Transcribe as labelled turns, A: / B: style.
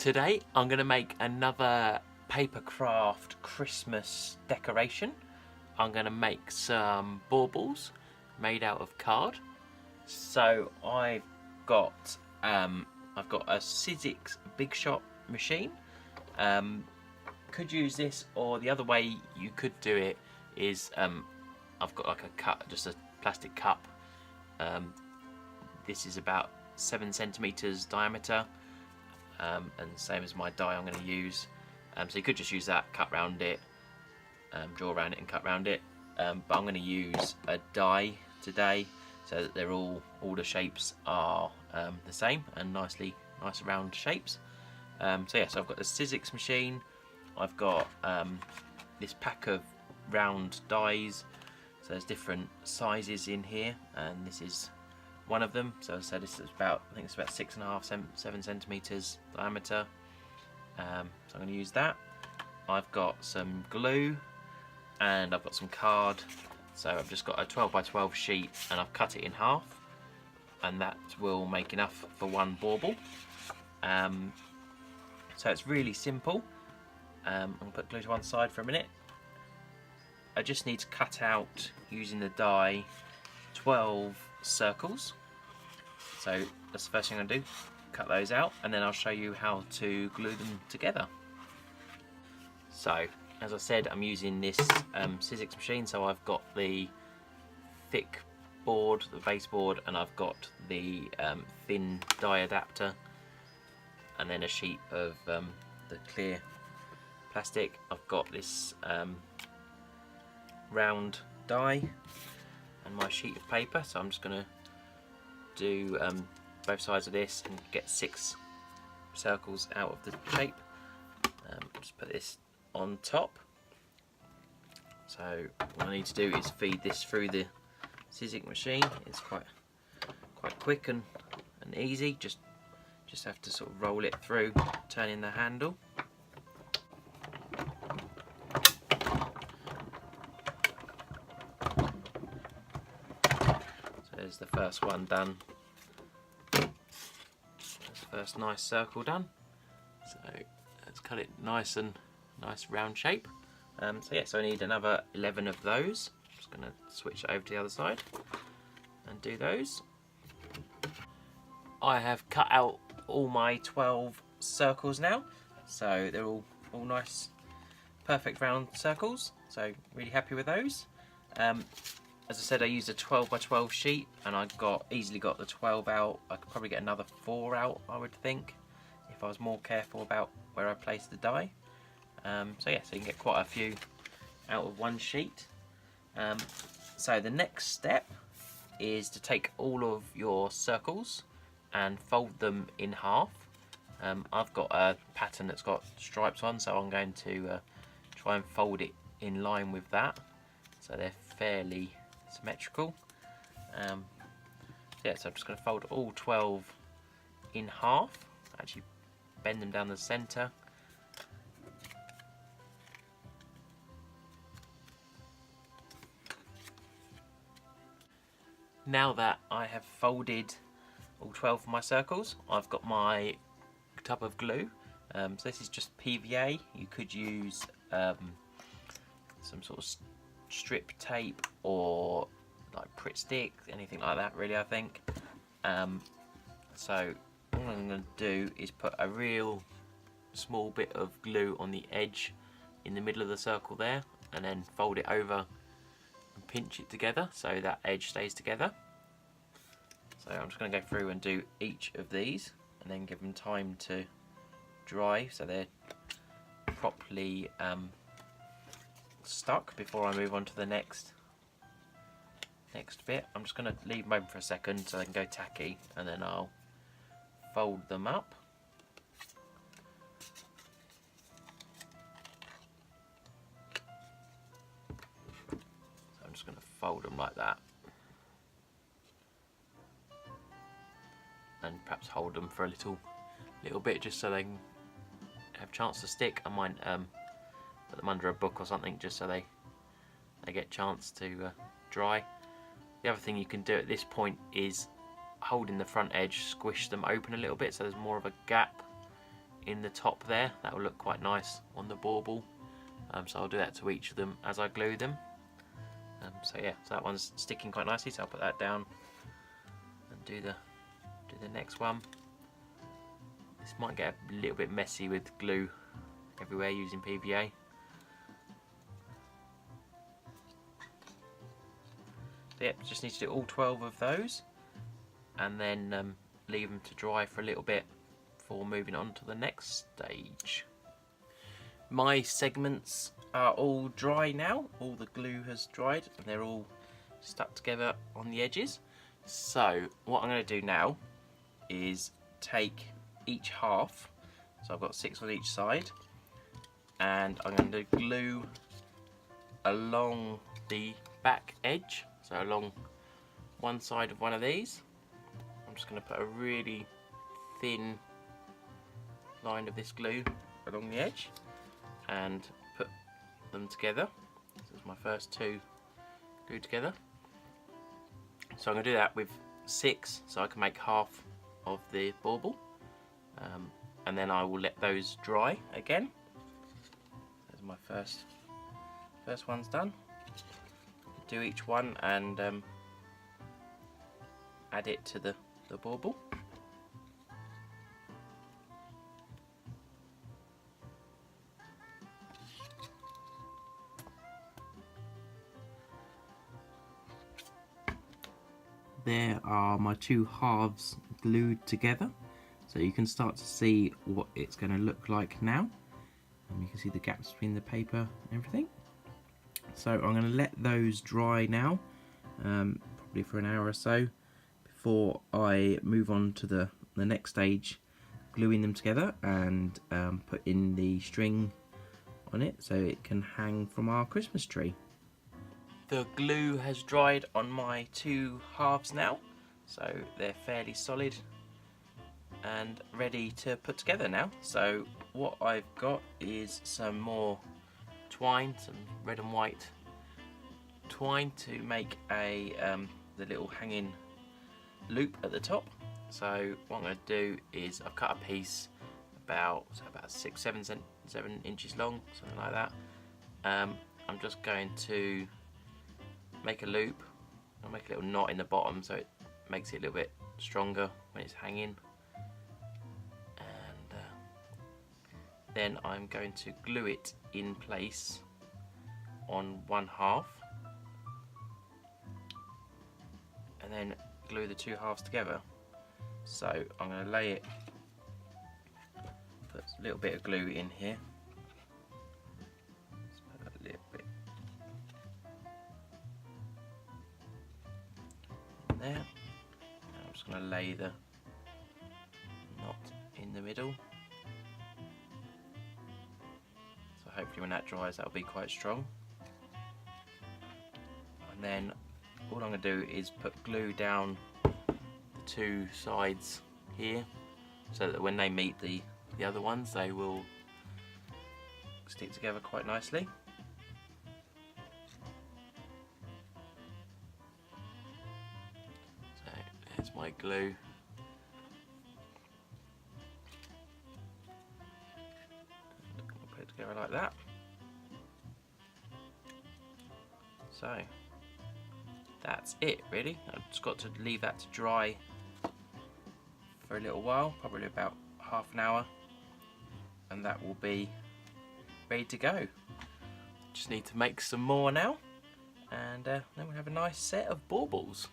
A: Today I'm going to make another paper craft Christmas decoration. I'm going to make some baubles made out of card. So I've got a Sizzix Big Shot machine. Could use this, or the other way you could do it is I've got like a cup, just a plastic cup. This is about 7 centimeters diameter. And same as my die I'm going to use. So you could just use that, cut round it, draw around it and cut round it. But I'm going to use a die today, so that they're all the shapes are the same and nice round shapes. So yeah, so I've got the Sizzix machine. I've got this pack of round dies. So there's different sizes in here, and this is one of them. So as I said, this is about, I think it's about 6.5, 7 centimeters diameter. So I'm going to use that. I've got some glue and I've got some card. So I've just got a 12 by 12 sheet and I've cut it in half, and that will make enough for one bauble. So it's really simple. I'm going to put glue to one side for a minute. I just need to cut out, using the die, 12 circles. So that's the first thing I'm going to do, cut those out, and then I'll show you how to glue them together. So as I said, I'm using this Sizzix machine. So I've got the thick board, the base board, and I've got the thin die adapter, and then a sheet of the clear plastic. I've got this round die and my sheet of paper, so I'm just going to do both sides of this and get 6 circles out of the shape. Just put this on top. So what I need to do is feed this through the Sizzix machine. It's quite quick and easy. Just have to sort of roll it through, turning the handle. There's the first one done. There's the first nice circle done. So let's cut it nice round shape. So yeah, so I need another 11 of those. I'm just going to switch over to the other side and do those. I have cut out all my 12 circles now, so they're all nice, perfect round circles. So really happy with those. As I said, I used a 12 by 12 sheet, and I easily got the 12 out. I could probably get another 4 out, I would think, if I was more careful about where I placed the die. So yeah, so you can get quite a few out of one sheet. So the next step is to take all of your circles and fold them in half. I've got a pattern that's got stripes on, so I'm going to try and fold it in line with that, so they're fairly symmetrical. Yeah, so I'm just going to fold all 12 in half, actually bend them down the centre. Now that I have folded all 12 of my circles, I've got my tub of glue. So this is just PVA. You could use some sort of strip tape or like Pritt stick, anything like that really, I think. So all I'm going to do is put a real small bit of glue on the edge in the middle of the circle there, and then fold it over and pinch it together so that edge stays together. So I'm just going to go through and do each of these and then give them time to dry so they're properly stuck before I move on to the next bit. I'm just going to leave them open for a second so they can go tacky, and then I'll fold them up. So I'm just going to fold them like that, and perhaps hold them for a little bit just so they can have a chance to stick. I might put them under a book or something just so they get a chance to dry. The other thing you can do at this point is holding the front edge, squish them open a little bit so there's more of a gap in the top there. That will look quite nice on the bauble. So I'll do that to each of them as I glue them. So yeah, so that one's sticking quite nicely, so I'll put that down and do the next one. This might get a little bit messy with glue everywhere using PVA. So yep, just need to do all 12 of those and then leave them to dry for a little bit before moving on to the next stage. My segments are all dry now. All the glue has dried and they're all stuck together on the edges. So what I'm going to do now is take each half, so I've got 6 on each side, and I'm going to glue along the back edge, so along one side of one of these. I'm just going to put a really thin line of this glue along the edge and put them together. This is my first 2 glued together. So I'm going to do that with 6, so I can make half of the bauble, and then I will let those dry again. There's my first one's done. Do each one and add it to the bauble. There are my 2 halves glued together, so you can start to see what it's going to look like now. You can see the gaps between the paper and everything. So I'm going to let those dry now, probably for an hour or so, before I move on to the next stage, gluing them together and putting the string on it so it can hang from our Christmas tree. The glue has dried on my 2 halves now, so they're fairly solid and ready to put together now. So what I've got is some more twine, some red and white twine to make a the little hanging loop at the top. So what I'm going to do is I've cut a piece about 6-7 inches long, something like that. I'm just going to make a loop. I'll make a little knot in the bottom so it makes it a little bit stronger when it's hanging, and then I'm going to glue it in place on one half and then glue the 2 halves together. So I'm going to lay it, put a little bit of glue in here. There. I'm just going to lay the knot in the middle, so hopefully when that dries that'll be quite strong. And then all I'm going to do is put glue down the 2 sides here, so that when they meet the other ones they will stick together quite nicely. There's my glue. I'll put it together like that. So that's it really. I've just got to leave that to dry for a little while, probably about half an hour, and that will be ready to go. Just need to make some more now, and then we'll have a nice set of baubles.